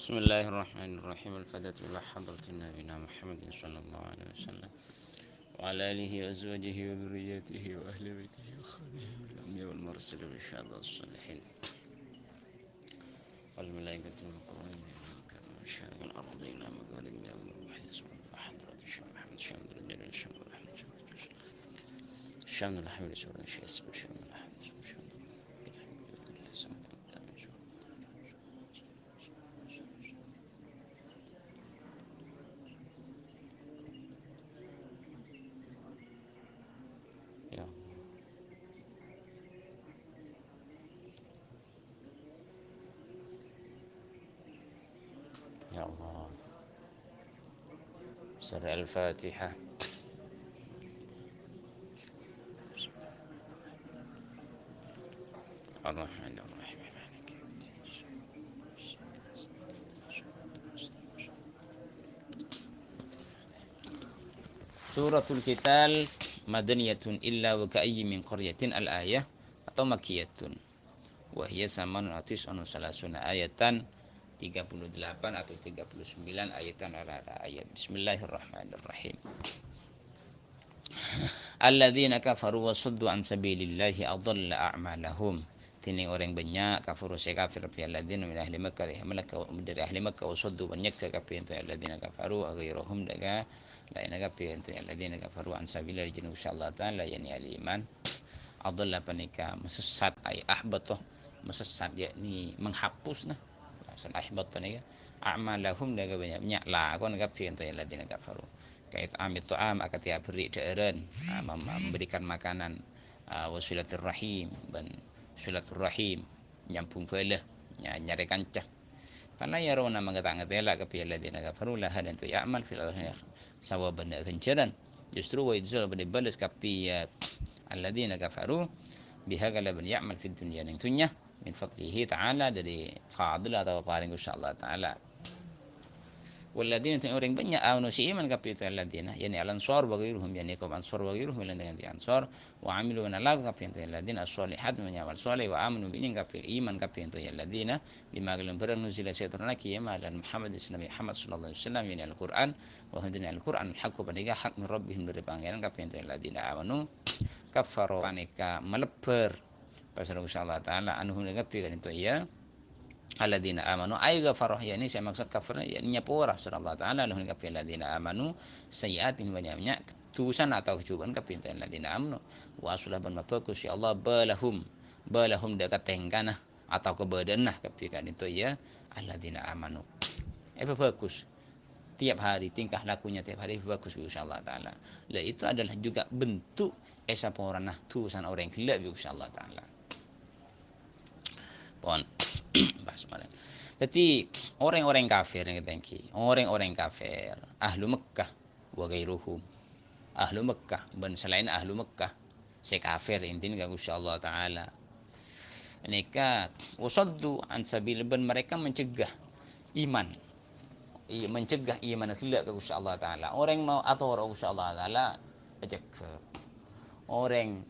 بسم الله الرحمن الرحيم. الفاتحة إلى حضرة نبينا محمد صلى الله عليه وسلم وعلى آله وأزواجه وذرياته وأهل بيته وخادمه الأنبياء والمرسلين والشهداء الصالحين والملائكة المقربين من شرق الأرض إلى مغاربها والروح يسمع حضرة الشيخ محمد شامل الجليل شامل أحمد شامل الأحمد سورة الشيخ شامل أحمد شامل يا يا الله. سر الفاتحة. الرحمن الرحيم مالك يوم الدين. Suratul Qital madaniyatun illa wa ka'ayyi min qaryatin al-ayah atau makiyatun wa hiya samanun atis anu salasuna ayatan 38 atau 39 ayatan ayat. Bismillahirrahmanirrahim. Alladzina kafaru wa suddu an sabilillahi adalla a'malahum. Tini orang banyak kafir kafir fi alladzina min ahli Makkah dari ahli Makkah wa suddu banyak kafir itu alladzina kafaru ghairuhum daga lain kafir itu alladzina kafaru an sabilillahi jinu insyaallah taala yani al-iman adalla panika mesesat ay ahbatoh mesesat yakni menghapus nah bahasa ahbatoh nih a'malahum daga banyak lah kon kafir itu alladzina kafaru kayak amit to'am akan tiap beri deren memberikan makanan wasilaturrahim dan silaturrahim nyambung belah nyari kancah karena ya rona mengetang-ngetela ke piala dina kafaru lah dan tu ya'mal fil akhirah sawaban ganjaran justru wa idzal balas kapi alladzina kafaru biha kala ban ya'mal fid dunya ning dunya min fadlihi ta'ala dari fadil atau paring insyaallah ta'ala. Waladina itu orang banyak awnu si iman kapi itu aladina yani al-ansar wa ghairuhum yani kaum ansar wa ghairuhum dengan di ansar wa amilu wa lagu kapi itu aladina as-solihat menyamal soleh wa amanu bi kapi iman kapi itu aladina bima galam beranu zila syaitan laki ya dan Muhammad nabi Muhammad sallallahu alaihi wasallam yani al-Qur'an wa hadina al-Qur'an al-haqq paniga hak min rabbihim dari pangeran kapi itu aladina amanu kafaru panika melebar pasal insyaallah taala anhum kapi kan itu ya alladzina amanu ay ghafarah yani saya maksud kafir yani nyapura surallah taala lahum kafir alladzina amanu sayiatin banyak tusan atau cobaan kafir alladzina amanu wa asulah ban bagus ya Allah balahum dekat tengkana atau kebadanah kafir kan itu ya alladzina amanu bagus tiap hari tingkah lakunya tiap hari bagus insyaallah taala lah itu adalah juga bentuk esa poranah tusan orang gila insyaallah taala pon basmalah. Jadi orang-orang kafir yang tengki, orang-orang kafir, ahlu Mekah wa ghairuhum. Ahlu Mekah dan selain ahlu Mekah, si kafir intinya Gusti Allah taala. Mereka wasaddu an sabil ban mereka mencegah iman. Mencegah iman tidak ke Gusti Allah taala. Orang mau atau orang Gusti Allah taala ajak orang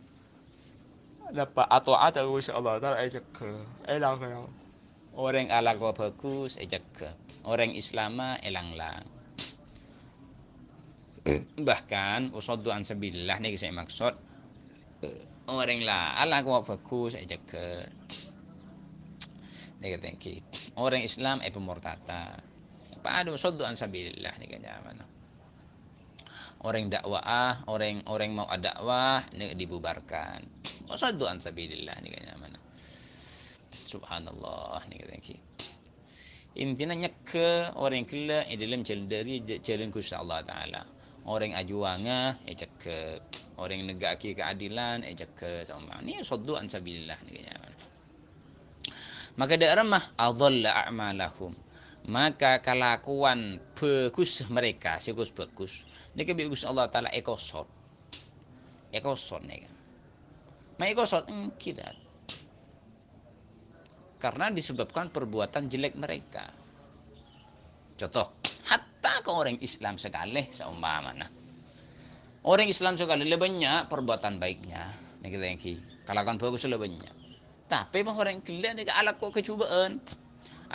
dapat atau ada Gusti Allah taala ajak elang orang ala go bagus ajak orang Islama elanglang bahkan usaddu an sabilillah nih saya maksud orang lah ala go bagus ajak nih tengki orang Islam pemurtata apa ada usaddu an sabilillah nih zaman orang dakwah orang mau dakwah nih dibubarkan usaddu an sabilillah nih zaman subhanallah nih tengki intinya ke orang kela dalam jalan dari jalan Gusti Allah taala orang ajuanga ejak ke orang negaki keadilan ejak ke sama ni saddu an sabilillah ni maka daerah mah adalla a'malahum maka kelakuan bagus mereka sigus bagus ni ke Gusti Allah taala ekosot nih ma ekosot kita karena disebabkan perbuatan jelek mereka. Contoh, hatta ke orang Islam sekali seumpamanya. Orang Islam sekali lebih banyak perbuatan baiknya. Nih kita yang kalau kan bagus lebih banyak. Tapi orang gila nih ala kok kecubaan.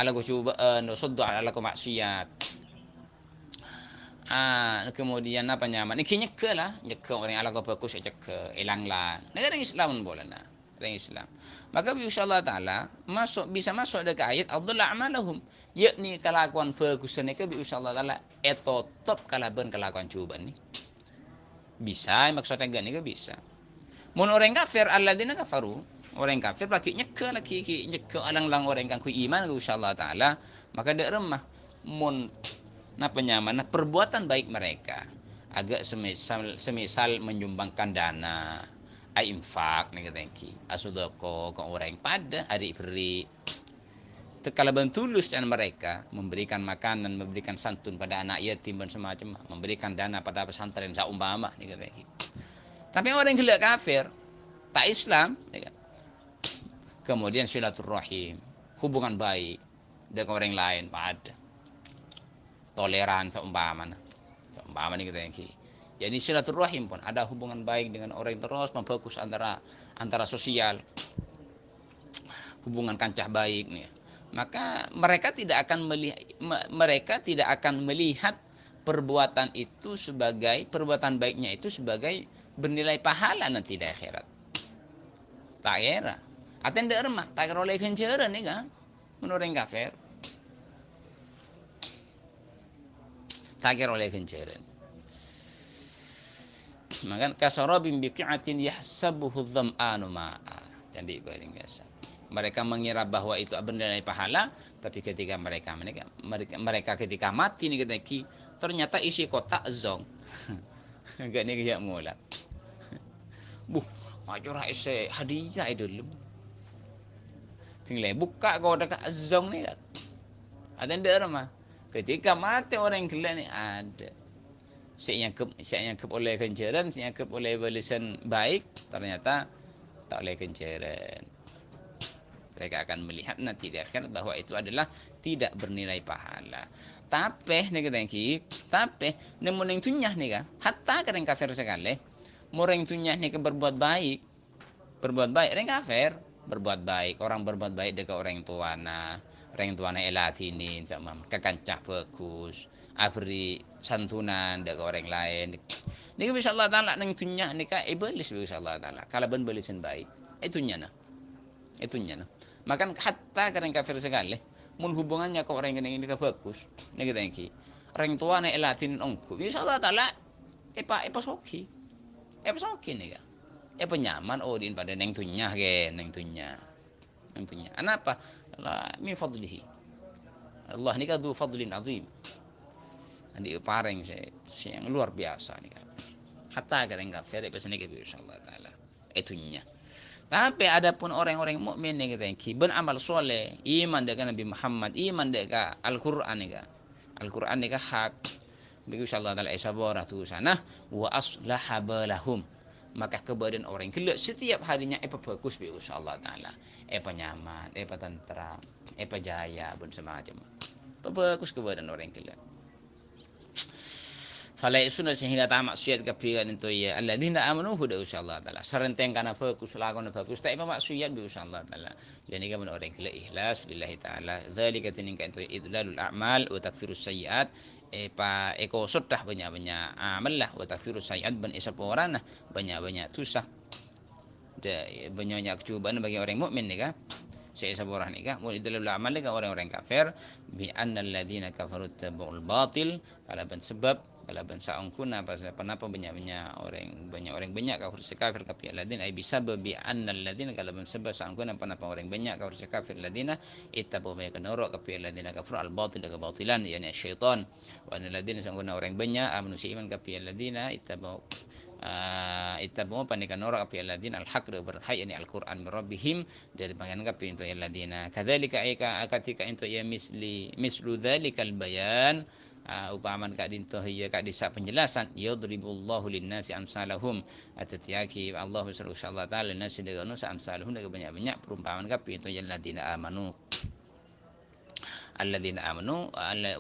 ala cubaan, suddu ala maksiat. Kemudian apa nyaman ini nyeke lah, nyeke orang ala ko fokus nyeke ilang lah negara Islam boleh nah orang Islam, maka insyaallah taala bisa masuk dekat ayat adalla amalahum, yakni kelakuan fokus mereka insyaallah taala top kalaban kelakuan cobaan ni bisa maksudnya gak nih bisa mun orang kafir alladzina kafaru, orang kafir lagi nyeke nyeke alang-lang orang kan ku iman insyaallah taala, maka dak remah mun penyaman perbuatan baik mereka agak semisal menyumbangkan dana infak nih tengki asudoko ke orang pada hari beri tekala bentulus dan mereka memberikan makanan, memberikan santun pada anak yatim dan semacam, memberikan dana pada pesantren saumpama nih tengki. Tapi orang yang gelak kafir tak Islam kemudian silaturahim, hubungan baik dengan orang lain pada toleran seumpama nih kita yang jadi silaturahim pun ada hubungan baik dengan orang terus memfokus antara sosial hubungan kancah baik nih, maka mereka tidak akan melihat perbuatan itu sebagai perbuatan baiknya itu sebagai bernilai pahala nanti di akhirat tak kira aten dak remah tak kira oleh kenceran nih kan menurut orang kafir takir oleh kenceran. Maka kasarabin biqi'atin yahsabuhu dham'anu ma'a. Jadi paling biasa. Mereka mengira bahwa itu bernilai pahala, tapi ketika mereka ketika mati nih ternyata isi kotak zong. Enggak nih kayak mula. Majurah isi hadiah itu. Tinggal buka kau dekat zong nih. Ada ndak mah. Ketika mati orang gila ni ada senyangkep oleh kenceran, senyangkep oleh balasan baik, ternyata tak oleh kenceran. Mereka akan melihat nanti di akhirat bahwa itu adalah tidak bernilai pahala. Tapi namun yang tunyah nih kan, hatta kadang kafir sekali, orang tunyah nih berbuat baik, orang kafir berbuat baik, orang berbuat baik dekat orang tuana elatinin sama kekancah bagus abri santunan dekat orang lain ni bisa Allah taala nang tunya ni ka iblis bisa Allah taala kalau ben belisin baik itunya nah maka hatta kadang kafir sekali mun hubungannya ke orang ini ka bagus ni kita yang orang tuana elatinin ongku bisa Allah taala epa soki ni ka penyaman din pada neng tunya Kenapa? Allah min fadlihi. Allah ni kan du fadlin azim. Andi pareng yang luar biasa ni kan. Hatta kadang kafir pesan ni insyaallah taala. Itunya. Tapi adapun orang-orang mukmin ni kita yang beramal soleh, iman dengan Nabi Muhammad, iman dengan Al-Qur'an ni kan. Al-Qur'an ni kan hak. Bagi insyaallah taala isabarah tu sana wa aslaha balahum. Maka kebadan orang kelak setiap harinya bagus bi insyaallah taala nyaman tentram jaya pun semacam bagus kebadan orang kelak falai sunah sehingga tamak maksiat kapiran itu ya alladzina amanu huda insyaallah taala sarenteng kana fokus lakon bagus tak maksiat bi insyaallah taala yani kan orang kelak ikhlas lillahi taala zalika tiningka itu idlalul a'mal wa takfirus sayyiat eko sotah banyak-banyak amal lah wa takfirus sayyiat ban isaporana banyak-banyak tusah banyak cobaan bagi orang mukmin ni kan saya sabarah ni kan mun idlalul a'mal ni orang-orang kafir bi annal ladzina kafaru tabul batil kalau sebab kalau bangsa angkuna kenapa banyak kafir kafir ladin ai bisa bi annal ladzina kalau sebab angkuna kenapa orang banyak kafir ladina ittabu banyak norok kafir ladina kafir al batil kebatilan yani syaitan wa annal ladzina angkuna orang banyak amanu iman kafir ladina ittabu panikan norok kafir ladina al haq berhak yani al Quran rabbihim dari pangan kafir itu ladina kadzalika ketika itu ya mislu dzalikal bayan upaman kak dintoh ya kak disa penjelasan yadribullahu linnasi amsalahum atatiaki Allah subhanahu taala nasi dengan amsalahum dengan banyak-banyak perumpamaan kap itu alladzina amanu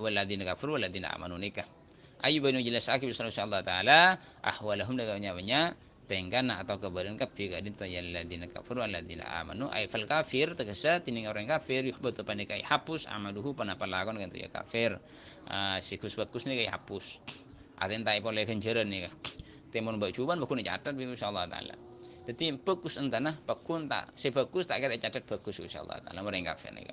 walladzina kafaru walladzina amanu nikah ayu banu jelas akib sallallahu taala ahwalahum dengan banyak tenggana atau kebadan kafir kadin to alladzina kafaru alladzina amanu ay fal kafir tegesa tining orang kafir yuhbatu panikai hapus amaluhu panapalagon kan to ya kafir sikus bagus nih kayak hapus aten tai boleh kenjeran nih temon mbak cuban bakun catat bi insyaallah taala jadi bagus entana bakun tak sebagus tak kira catat bagus insyaallah taala mereka kafir nih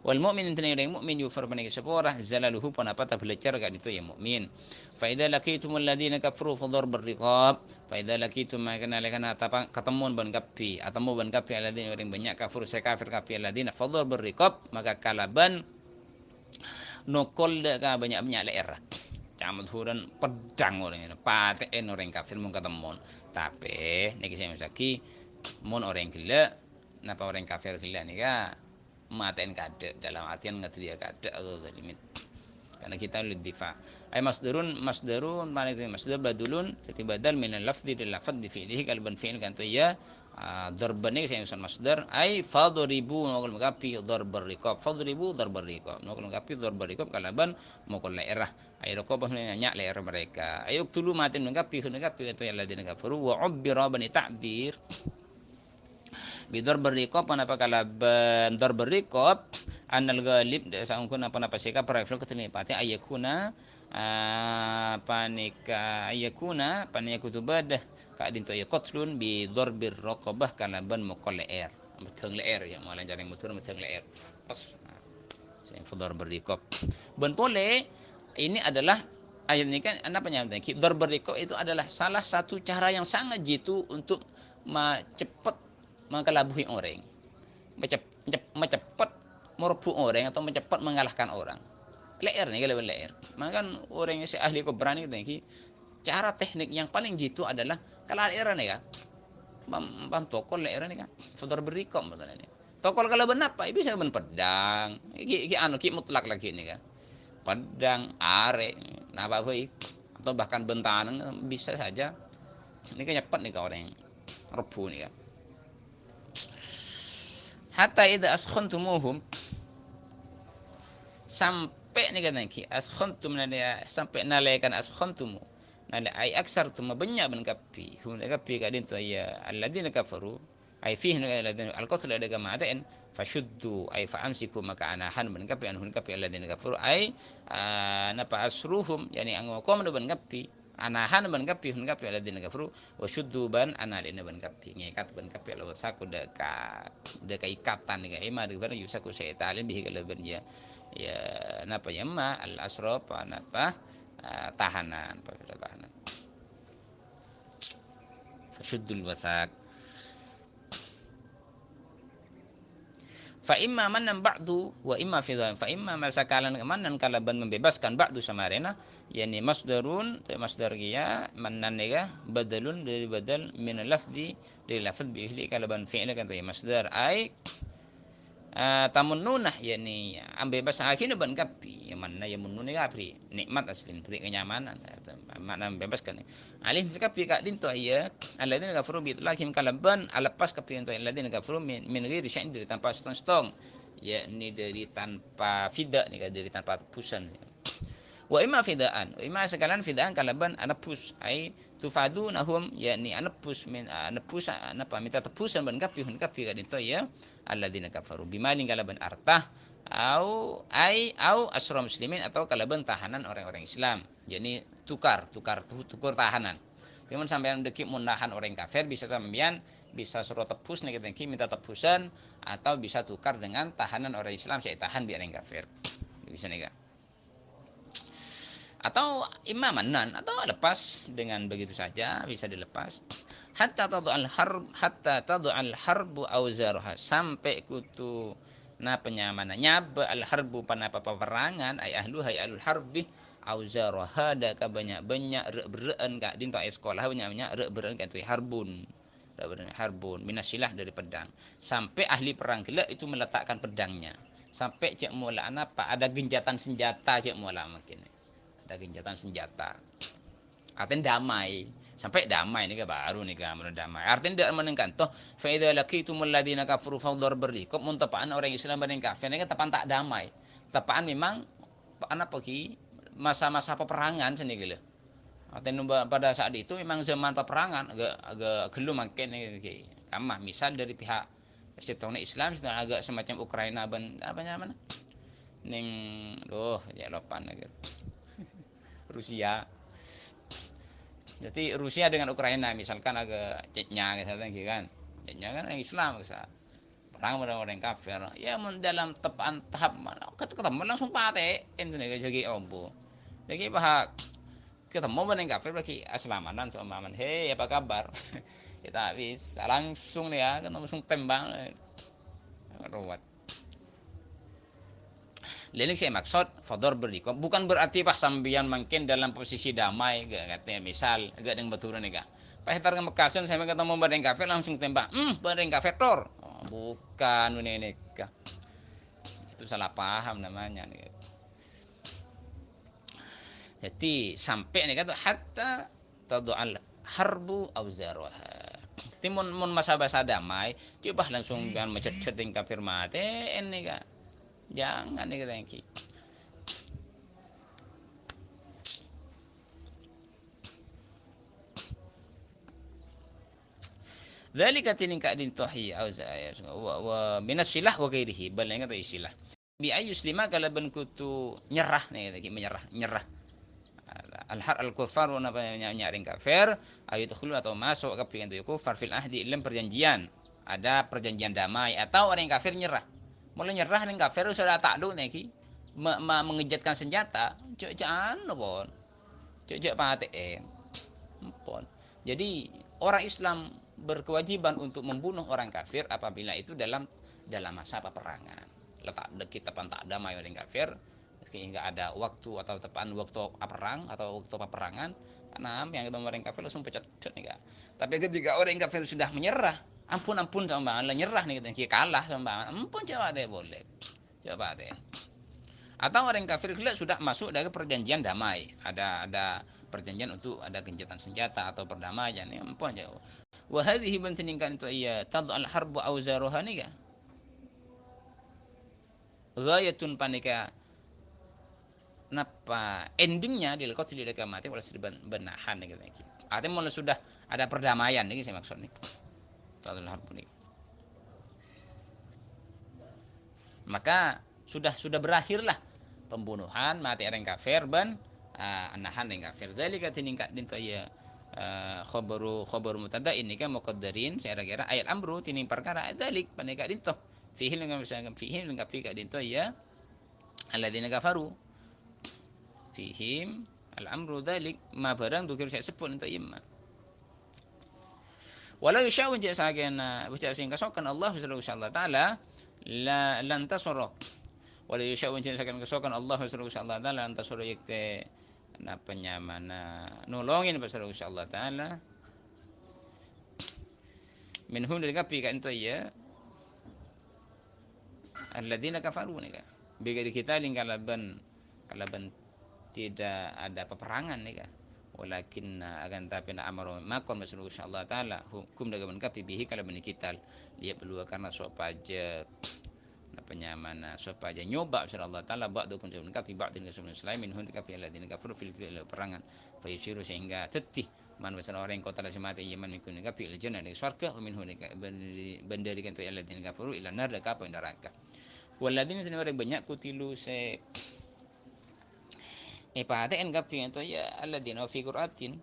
wal mu'min intene yang mukmin yufar bani sepora zalaluhu panapata belajar gak itu ya mukmin fa idza laqitumul ladina kafaru fadhar berriqab fa idza laqitum makana lekana ketemuan ban kapi atau ban kapi alladina orang banyak kafir saya kafir kapi alladina fadhar berriqab maka kalaban nokol ka banyak-banyak leer camut huran pedang orang ini paten orang kafir mun ketemuan tapi niki saya masaki mun orang gila napa orang kafir gila nih ya matain kada dalam artian ngatria kada atau limit karena kita liddifa ay masdarun mana itu masdar badulun jadi badal min al-lafzi lil lafz bi fi'lihi kalban fi'il kan to ya darbani saya usan masdar ay fadribu nokol makapi darbar riqab fadribu darbar riqab nokol makapi darbar riqab kalaban mokol lairah ay riqab nya lair mereka ayuk tulu matin makapi itu ya ladina kafaru wa ubbira bani ta'bir bidor berikop apa kala bendor berikop anal galib sangkun apa sikap refleks ketelipati ayakuna panika ayakuna paniku tubadah ka dinto ya qatlun bi darbir raqabah kala ban mukol leer meteng leer ya malah jaring mutur meteng leer pas saya fador berikop ben pole ini adalah ayat ini kan apa ki dor berikop itu adalah salah satu cara yang sangat jitu untuk cepat mengkelabuhi orang, mencepat merebut orang atau mencepat mengalahkan orang. Leer nih kalau leer. Maka kan orang yang ahli keberani itu cara teknik yang paling jitu adalah kalau leer nih ya, tokol leer nih kan, fodor berikom misalnya nih. Tokol kalau benar apa? Bisa ben pedang, ki mutlak lagi nih kan, pedang, are, napa baik atau bahkan bentangan bisa saja. Ini kan cepat nih orang yang rebu nih kan. Hatta idza askhantumuhum sampai nih kan ki askhantum sampai nalaikan askhantum nalai ay aksartum banyak ban kapi hum kapi kadin to ya alladziina kafaru ay fihi alladziina alqatl ada kamatain fashuddu ay faamsiku maka anahan ban kapi anhun kapi alladziina kafaru ay napa asruhum yani angokom ban kapi anahan ban kapi hun kapi alladziina kafaru wa shuddu ban analina ban kapi ngikat ban kapi lawa saku deka ikatan ga ima de ban yusaku saytalin bihi kalaban ya napa ya ma al asraf napa tahanan fashuddul wasak fa imma manan ba'du wa imma fi fa imma masakalan manan kalaban membebaskan ba'du samarena yani masdarun masdar ya manan ya badalun dari badal min lafzi dari lafz bi kalaban fi'il kan ya masdar ay tamunnunah yani ambebas akhirnya ban kapi yang mana yang munnun kapri nikmat aslin beri kenyamanan makna membebaskan alih sekapi kak dinto ya alladzina kafaru bi tulakim kalaban alapas kapi untuk alladzina kafaru min ghairi syai'in dari tanpa stong yakni dari tanpa fida nih dari tanpa tebusan wa imma fidaan wa imma sekalan fidaan kalaban anapus ai tufadunahum yakni anapus min anapus apa minta tebusan ban kapi hun kapi kadito ya alladzina kafaru bimalin kalaban artah au asra muslimin atau kalaban tahanan orang-orang Islam yakni tukar tahanan Timun sampean deki menahan orang kafir bisa sampean bisa suruh tebus nih kita minta tebusan atau bisa tukar dengan tahanan orang Islam saya tahan biar orang kafir bisa nih atau imamanan atau lepas dengan begitu saja bisa dilepas hatta tadu'al harbu auzarha sampai kutu penyamanannya al harbu panapa peperangan ay ahluha ay alul harbi auzarha da ka banyak reun ka dinto sekolah banyak reun ka itu harbun minasilah dari pedang sampai ahli perang gila itu meletakkan pedangnya sampai cek mula apa ada genjatan senjata cek mula makin ada genjatan senjata artinya damai sampai damai ini baru nih kamu damai artinya tidak menengkan toh fa idza laqitumul ladzina kafaru fadhar berriqab muntapaan orang Islam banding kafir ini kan tepan tak damai tepaan memang apa ki masa-masa peperangan sini gitu Atau pada saat itu memang zaman peperangan agak agak gelu makin kamah misal dari pihak setengah Islam sudah agak semacam Ukraina apa namanya ning ya lopan Rusia. Jadi Rusia dengan Ukraina misalkan agak Chechnya misalnya gitu kan. Chechnya kan Islam bisa perang dengan orang kafir. Ya dalam tepaan tahap mana ketemu langsung pate itu nih jadi ombo. Jadi pihak ketemu dengan kafir bagi aslamanan sama aman. Hei apa kabar? Kita habis langsung nih ya kan langsung tembak. Ruwet. Lilik saya maksud fador berikom bukan berarti pas sambian mungkin dalam posisi damai katanya misal agak dengan baturan nih pas tar Mekasan saya ketemu badeng kafe langsung tembak badeng kafe tor bukan ini itu salah paham namanya nih. Jadi sampai nih kata hatta tadu'al harbu auzaroha timun mun masa-masa damai coba langsung jangan macet-macet kafir mate ini kak jangan nih kata yang Dzalika tiningka din tuhi auza wa minas silah wa ghairihi bal yang kata istilah. Bi ayuslima kalaban kutu nyerah nih lagi nyerah. Al-har al-kufar wa nyaring kafir ayat khulu atau masuk ke pintu kufar fil ahdi ilm perjanjian. Ada perjanjian damai atau orang kafir nyerah. Mulai nyerah orang kafir sudah takluk nih mengejatkan senjata. Jangan pon. Cek paten. Pon. Jadi orang Islam berkewajiban untuk membunuh orang kafir apabila itu dalam masa peperangan. Letak kita tak damai orang kafir sehingga ada waktu atau tepan waktu perang atau waktu peperangan karena yang ketemu orang kafir langsung pecat nih. Tapi ketika orang kafir sudah menyerah, ampun sama bang, nyerah nih kita kalah sama bang, ampun coba deh boleh, coba deh. Atau orang kafir sudah masuk dari perjanjian damai, ada perjanjian untuk ada gencatan senjata atau perdamaian ya ampun jauh. Wa hadhihi bantiningkan itu iya tadu al harbu auzaruha nika ghayatun panika napa endingnya di qatl di mati wala benahan gitu. Artinya mulai sudah ada perdamaian ini saya maksud nih. Tadu al harbu nih. Maka sudah berakhirlah pembunuhan mati orang kafir ban anahan yang kafir dzalika tiningkat din ya khabaru mutada ini kan muqaddarin saya kira ayat amru tining perkara dzalik panika din to fihi dengan misalkan fihi dengan fika din to ya alladzina kafaru fihim al-amru dzalik ma barang dukir saya sebut itu imma walau yasha'u jasagana baca sing kasokan Allah subhanahu wa ta'ala la lan tasara wala yasha'u jasagana kasokan Allah subhanahu wa ta'ala lan tasara yakte napanya mana nolongin subhanahu wa ta'ala minhum dari kapi kan itu ya alladzina kafaru nika bagi kita kalaban tidak ada peperangan nika walakin akan tapi na amaru makon masallu insyaallah taala hukum dengan kapi bihi kalaban kita lihat dulu karena sopaja apanya mana sopaja nyoba insyaallah taala ba'du kun dengan kapi ba'din rasulullah sallallahu alaihi kapi alladzina kafaru fil perangan fa yusiru sehingga tetih man masalah orang yang kota semati iman ikun kapi al jannah dari surga minhu bandarikan tu alladzina kafaru ila nar ka neraka waladina tini orang banyak kutilu se ipate en kapi itu ya alladzina fi qur'atin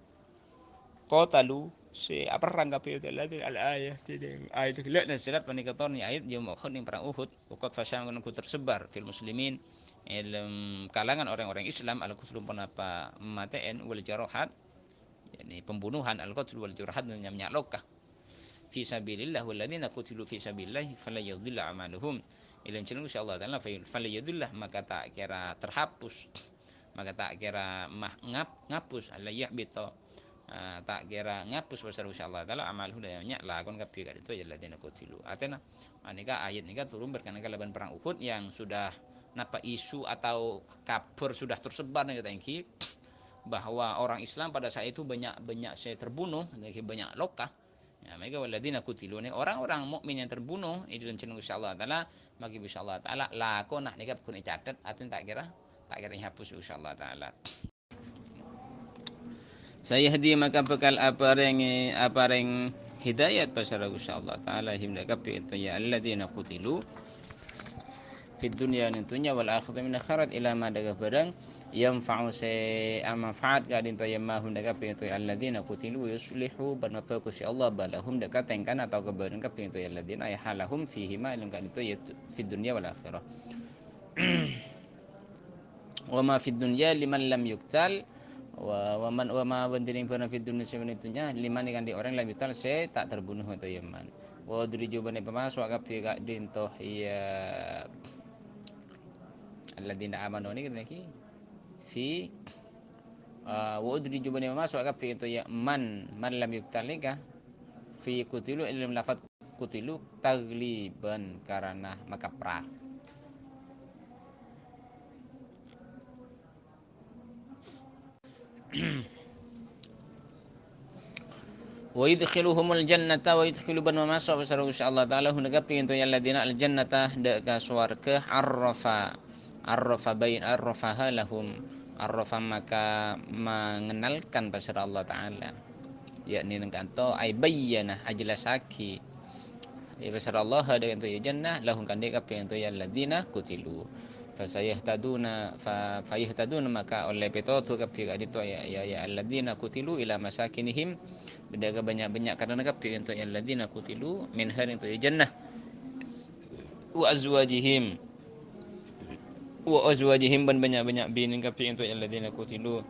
qatalu se apa rang kapi itu alladzina al ayat tidak ayat kelak nasirat panikator ni ayat yaum Uhud yang perang Uhud waqad fasyam ku tersebar fil muslimin dalam kalangan orang-orang Islam al kufrun apa maten wal jarahat yakni pembunuhan al qatl wal jarahat dan nyamnyalokah fi sabilillah walladzina qutilu fi sabilillah fala yudhillu amaluhum ilam cenung insyaallah taala fala yudhillah maka tak kira terhapus maka tak kira ngapus alla yahbita tak kira ngapus besar insyaallah taala amalhu dayanya lakon kapi ka itu alladzina qutilu atena anika ayat nika turun berkenaan kalaban perang Uhud yang sudah napa isu atau kabar sudah tersebar nih tangki bahwa orang Islam pada saat itu banyak saya terbunuh banyak lokah. Ya, mereka waladina kutilu ni orang-orang mukmin yang terbunuh itu dalam cenderung insyaallah taala bagi insyaallah taala lakon nak nikah kun catat atin tak kira dihapus insyaallah taala. sayahdi maka bekal apareng hidayat pasara Gusti Allah taala him kapi itu ya alladzina qutilu fid dunya nintunya wal akhirati min akhirat ila ma daga barang yanfa'u se manfaat ga din to yamma hum daga pe to alladzina qutilu yuslihu ban apa ku si Allah balahum daga tengkan atau ke barang ka pe to alladzina ay halahum fihi ma lam ka itu ya fid dunya wal akhirah wa ma fid dunya liman lam yuktal wa ma bandiring pernah fid dunya sebenarnya liman kan di orang lam yuktal se tak terbunuh to yaman wa duriju bani pemasuk ka pe ga din to ya alladzina amanu ni lagi fi wa udriju bani masuk ka fi itu ya man lam yuktalika fi kutilu ilm lafat kutilu tagliban karena makapra wa yudkhiluhumul jannata wa yudkhilu ban masuk besar insyaallah taala hunaka fi itu ya alladzina al jannata da ka swarga arrafaha lahum arrafa maka mengenalkan pasar Allah taala yakni nang kanto ay bayyana ajlasaki ya pasar Allah ada itu ya jannah lahum kan deka pe itu ya alladzina kutilu fayahtaduna maka oleh petotu ka pe adito ya alladzina kutilu ila masakinihim bedaga banyak-banyak karena ka pe itu ya alladzina kutilu min har itu ya jannah wa azwajihim ban banyak-banyak binin ka pe itu ya alladzina kutilu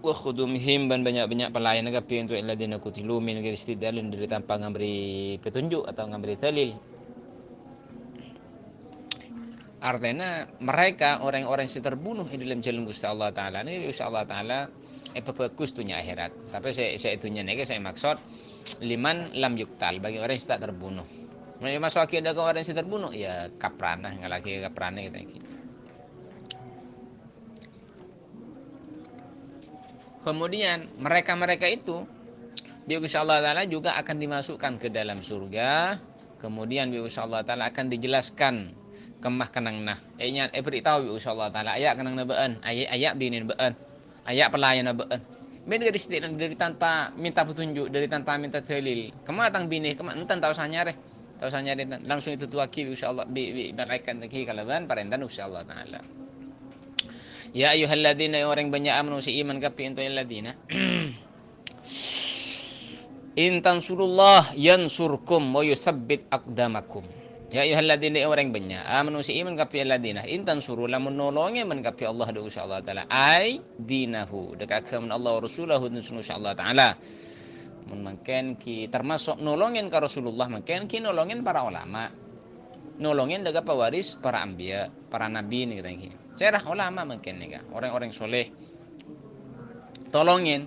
wa khudumihim ban banyak-banyak pelayan ka pe itu alladzina kutilu min ghairi istidlalin dari tanpa ngamberi petunjuk atau ngamberi dalil. Artinya mereka orang-orang yang terbunuh di dalam jalan Gusti Allah Taala ini Gusti Allah Taala bagus tuhnya akhirat. Tapi saya itunya nih saya maksud liman lam yuktal bagi orang yang tak terbunuh. Masuk akidah ke orang yang terbunuh ya kaprana nggak lagi kaprana gitu. Kemudian mereka itu bi Gusti Allah Taala juga akan dimasukkan ke dalam surga. Kemudian bi Gusti Allah Taala akan dijelaskan kemah kenang nah beritahu bi Gusti Allah Taala ayak kenang na beun ayak binin beun ayak pelayan na beun beda dari tanpa minta petunjuk dari tanpa minta dalil kemah tang bini kemah enten tahu sanyare langsung itu tuaki bi Gusti Allah bi malaikat lagi kalaban parentan Gusti Allah Taala. Ya ayyuhalladzina orang banyak amanu si iman kapi ento alladzina in tansurullah yansurkum wa yusabbit aqdamakum. Ya ayyuhalladzina orang banyak amanu si iman kapi alladzina in tansuru lamun nolonge man kapi Allah do insyaallah taala ai dinahu dekat kemen Allah wa rasulahu insyaallah taala. Mun mangken ki termasuk nolongin ka Rasulullah mangken ki nolongin para ulama. Nolongin dekat pewaris para anbiya, para nabi ni kita ki. Cerah ulama mungkin nih orang-orang soleh nolongin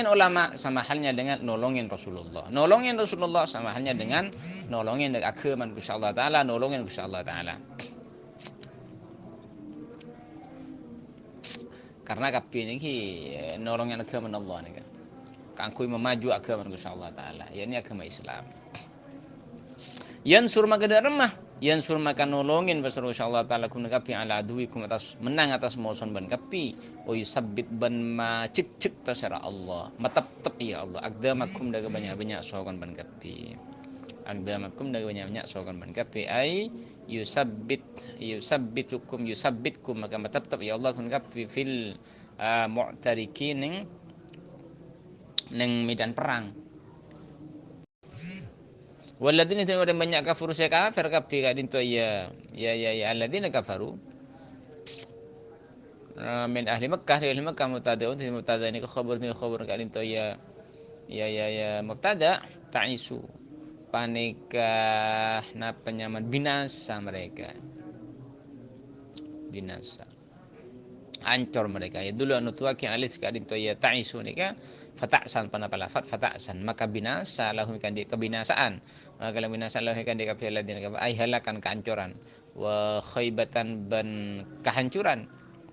ulama sama halnya dengan nolongin Rasulullah sama halnya dengan nolongin agama Gusti Allah Taala nolongin Gusti Allah Taala karena kapi ini nolongin agama Allah nih kangkui memaju agama Gusti Allah Taala ya ini agama Islam yansur maka remah yansur maka nolongin pasal Allah Taala kun kapi ala aduikum atas menang atas musuh ban kapi o yusabbit ban ma cik pasal Allah matap ya Allah agdamakum daga banyak-banyak sokan ban kapi agdamakum daga banyak-banyak sokan ban kapi ai yusabbitkum maka matap ya Allah kun kapi fil mu'tarikin ning medan perang. Waladina itu orang banyak kafir kafir kapi kadin to ya alladzina kafaru min ahli Makkah mubtada ini khabar kadin to ya mubtada ta'isu panika na penyaman binasa mereka hancur mereka ya dulu anu tua ki alis kadin to ya ta'isu nika fata'san panapalafat fata'san maka binasa lahum kan kebinasaan maka binasa lahum kan dikapil ladina ay halakan kehancuran wa khaybatan ban kehancuran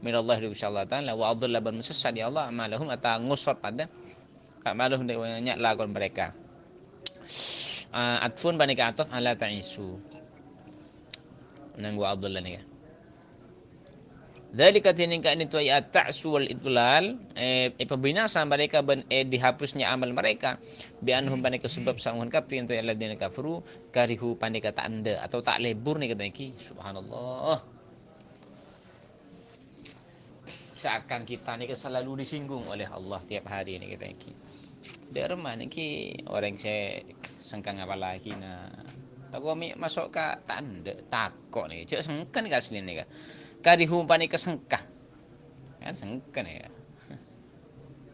minallah insyaallah taala wa adalla ban mesesat ya Allah amalahum ata ngusot pada amalahum banyak lakukan mereka atfun banika ataf ala ta'isu nang wa adalla nika Dzalika tiningka itu ayat ta'su wal idlal pembinasa mereka dihapusnya amal mereka bi anhum panika sebab sangun kapi untuk alladzina kafaru karihu panika tak anda atau tak lebur nih katanya ki subhanallah. Seakan kita nih selalu disinggung oleh Allah tiap hari nih katanya ki. Dari mana ki orang saya sengkang apa lagi na tak kami masuk ke tanda takok nih cek sengkan nih asli nih karihu panika sengkah kan sengkan ya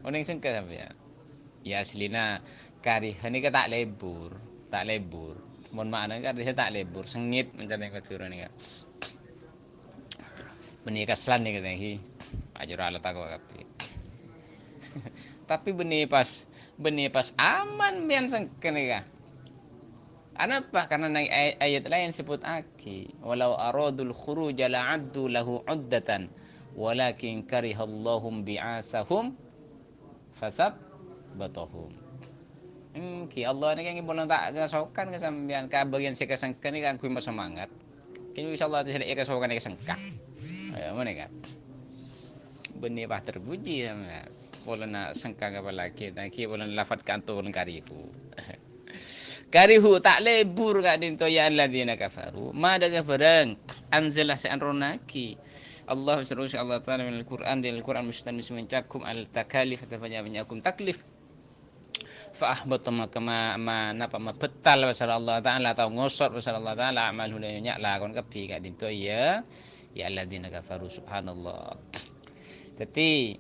orang sengkan apa ya ya aslina karih ini ka tak lebur mohon makna karih tak lebur sengit mencari keturun nih benih kaslan nih katanya hi ajar alat aku tapi benih pas aman bian sengkan nih kenapa? Karena ayat lain sebut aki walau aradul khuruja la'addu lahu uddatan walakin karihallahum bi'asahum fasab batahum. Ki Allah ni kan boleh tak kasokan kesambian ka bagian saya kesangkan ni kan ku semangat. Kini insyaallah tidak kasokan ni kesangka. Ya mana kan? Benih bah terpuji sama. Boleh nak sangka apa lagi? Tak ki boleh lafaz kantor karihu. Karihu tak lebur kat dinto ya alladzina kafaru. Ma daga barang anzalah sa'anronaki. Allah subhanahu Allah taala dalam Al-Qur'an dalam Al-Qur'an mustanis mencakup al-takalif atau banyak taklif. Fa ahbata ma betal pasal Allah taala atau ngosot pasal Allah taala amal hulanya lakon kapi kat dinto ya alladzina kafaru subhanallah. Jadi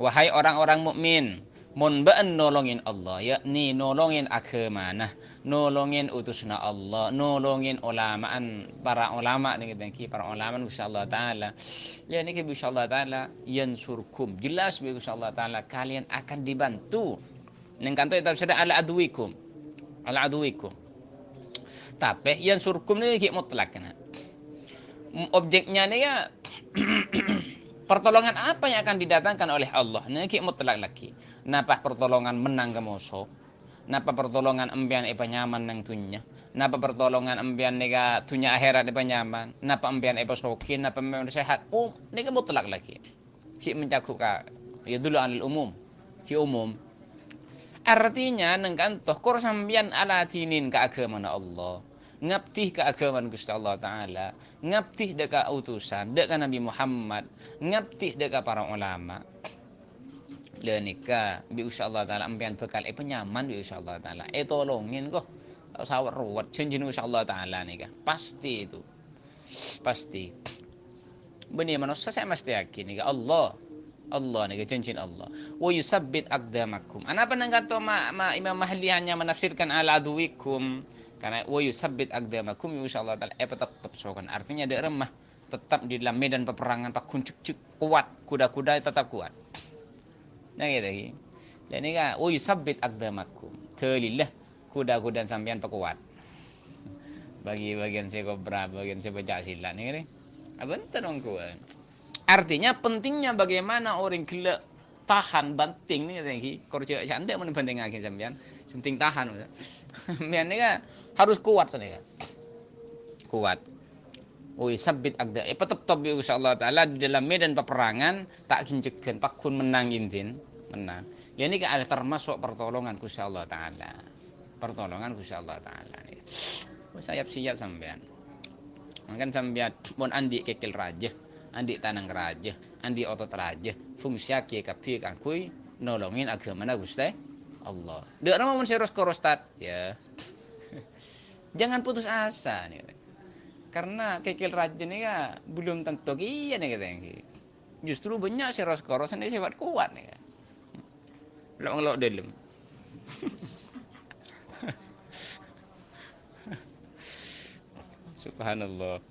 wahai orang-orang mukmin mun ba'an nolongin Allah yakni nolongin agama nolongin utusna Allah nolongin ulamaan para ulama nih kita para ulama insyaallah taala ya niki insyaallah taala yansurkum jelas insyaallah taala kalian akan dibantu ning kanto tafsir ala adwikum tapi yansurkum niki mutlak kan objeknya nih ya pertolongan apa yang akan didatangkan oleh Allah niki mutlak lagi napa pertolongan menang ke musuh napa pertolongan embian epa nyaman nang tunya napa pertolongan embian nega tunya akhirat epa nyaman napa embian epa sokin napa embian sehat nega mutlak lagi si mencakup ka ya dulu anil umum si umum artinya nang kantoh kor sambian ala tinin ka agama Allah ngabtih ke agama Gusti Allah taala ngabtih deka utusan deka Nabi Muhammad ngabtih deka para ulama lenika bi insyaallah taala ampian bekal penyaman bi insyaallah taala tolongin kok sawar ruwet janjin insyaallah taala nika pasti itu pasti benih manusia saya mesti yakin nika Allah nika janjin Allah wa yusabbit aqdamakum apa nang kata Imam Mahli hanya menafsirkan ala aduwikum karena wa yusabbit aqdamakum insyaallah taala tetap sokan artinya ada remah tetap di dalam medan peperangan pak kuncuk kuat kuda-kuda tetap kuat. Nah gitu. Dan ini kan, yusabbit aqdamakum. Telillah kuda-kuda sampean pekuat. Bagi bagian saya kobra, bagian saya pecah silat nih. Bentar dong kuat. Artinya pentingnya bagaimana orang gila tahan banting nih katanya ki. Korjo canda mun banting lagi sampean. Penting tahan. Sampean ini kan harus kuat nih kan. Kuat. Yusabbit aqda tetap insyaallah taala di dalam medan peperangan tak kincegan pakun menang intin menang ya ini ada termasuk pertolongan Gusti Allah taala pertolongan Gusti Allah taala siap sampean mangkan sampean mun andi kekel raja andi tanang raja andi otot raja fungsi ki kabeh kangkui nolongin agama Gusti Allah dek nama mun serius korostat ya jangan putus asa nih karena kekil rajin ini ya belum tentu iya nih katanya justru banyak koros ini sifat kuat nih lo dalam subhanallah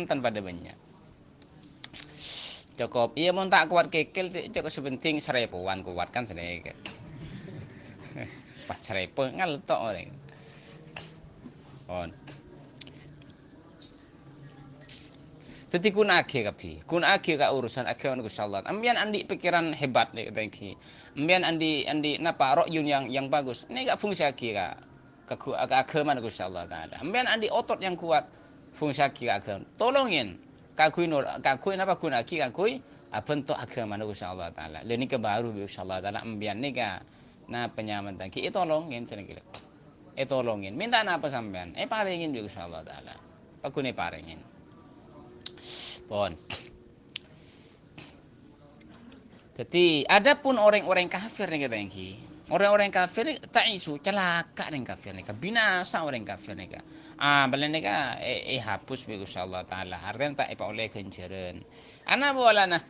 tanpa ada banyak cukup iya mau tak kuat kekil cukup sebenting serepuan kuat kan sedikit pas serepu ngaltok orang Jadi kun age ka urusan agama Gusti Allah. Ambian andi pikiran hebat nih katanya. Ambian andi napa royun yang bagus. Ini gak fungsi age ka agama Gusti Allah taala. Ambian andi otot yang kuat fungsi age agama. Tolongin kakui napa guna ki kakui bentuk agama nu Allah taala. Lha nika baru bi Allah taala ambian nika na penyaman ki tolongin cenah ki. Tolongin. Minta apa sampean? Paringin bi Allah taala. Pagune paringin. Pon. Jadi adapun orang-orang kafir nih kata ki. Orang-orang kafir tak isu celaka nih kafir nih, binasa orang kafir nih. Balen nih hapus bi Allah taala. Artinya tak oleh kenjeren. Ana bolana.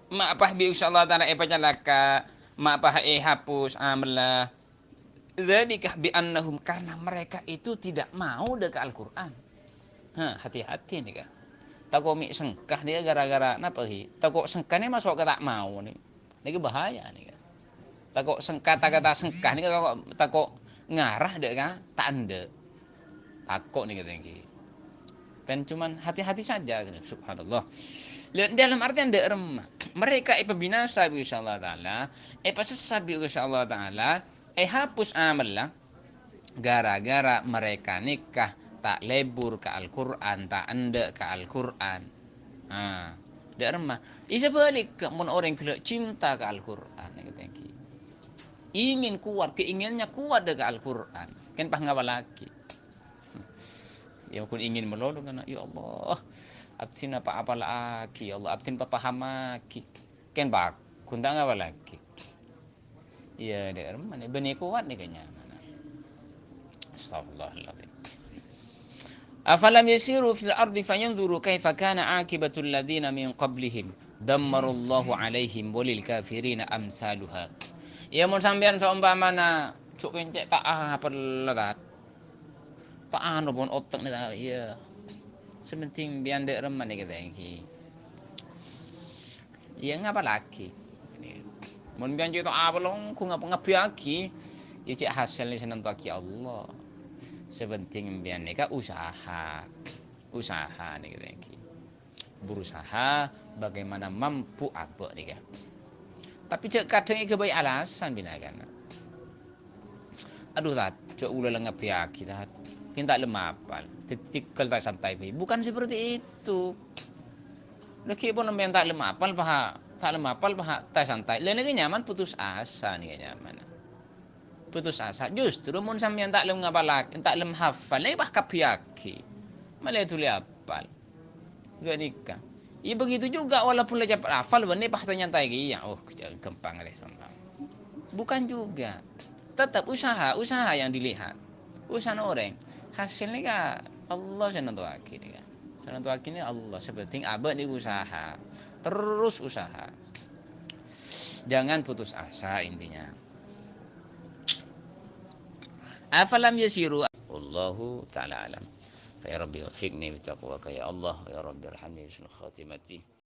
Ma apa bi Allah taala celaka, ma apa hapus amlah. Dzalika bi annahum karena mereka itu tidak mau dekat Al-Qur'an. Hati-hati nih kak. Takut mik sengkah dia gara-gara napa hi? Takut sengkahnya masuk ke tak mau nih. Ini bahaya nih kan. Takut sengkah kata sengkah nih takut ngarah deh kan? Tak ande. Takut nih katanya ki. Dan cuman hati-hati saja subhanallah. Dalam artian ndak remah. Mereka binasa bi Allah taala, sesat bi Allah taala, hapus amal lah. Gara-gara mereka nikah tak lebur ke Al-Quran, tak anda ke Al-Quran. Dak remah. Isa balik ke mun orang kena cinta ke Al-Quran. Ingin kuat, keinginannya kuat dengan Al-Quran. Kan pah ngapa lagi. Ya kun ingin melolong kan, ya Allah. Abtin apa lagi, ya Allah. Abtin paham lagi. Kan bak, kun tak ngapa lagi. Ya dak remah ni benih kuat ni kayaknya. Astagfirullahaladzim. Afalam yasiru fil ardi fayanzuru kaifa kana akibatul ladzina min qablihim dammarallahu alaihim walil kafirina amsaluha. Ya mun sampean seumpamana cuk kencek tak apa lerat. Tak anu pun otak ni ya. Sementing bian dek reman ni kata iki. Ya ngapa lagi? Mun bian cuk tak apa long ku ngapa ngapiaki. Ya cik hasil ni senang taki Allah. Sepenting bian ni usaha nih kata iki. Berusaha bagaimana mampu apa nih kan. Tapi cak kadang iki baik alasan binakan. Aduh tat, cak ulah ngapiaki tat. Kita lemah apal, tikal tak santai be. Bukan seperti itu. Lagi pun yang tak lemah apal paha tak santai. Lain lagi nyaman putus asa nih nyaman. Putus asa. Justru mun sampean tak lem ngapalak, tak lem hafal, nih bah kapiaki. Malah itu apal. Gak nikah. Ya begitu juga walaupun le cepat hafal benih bah tanya ya. Oh, gampang deh sombang. Bukan juga. Tetap usaha yang dilihat. Usaha orang. Hasilnya kan Allah senantiasa nih kan. Senantiasa ini Allah sepenting abad di usaha. Terus usaha. Jangan putus asa intinya. Afalam yasiru Allahu ta'ala alam. Ya Rabbi wafiqni bitaqwaka ya Allah ya Rabbi irhamni husnul khatimati.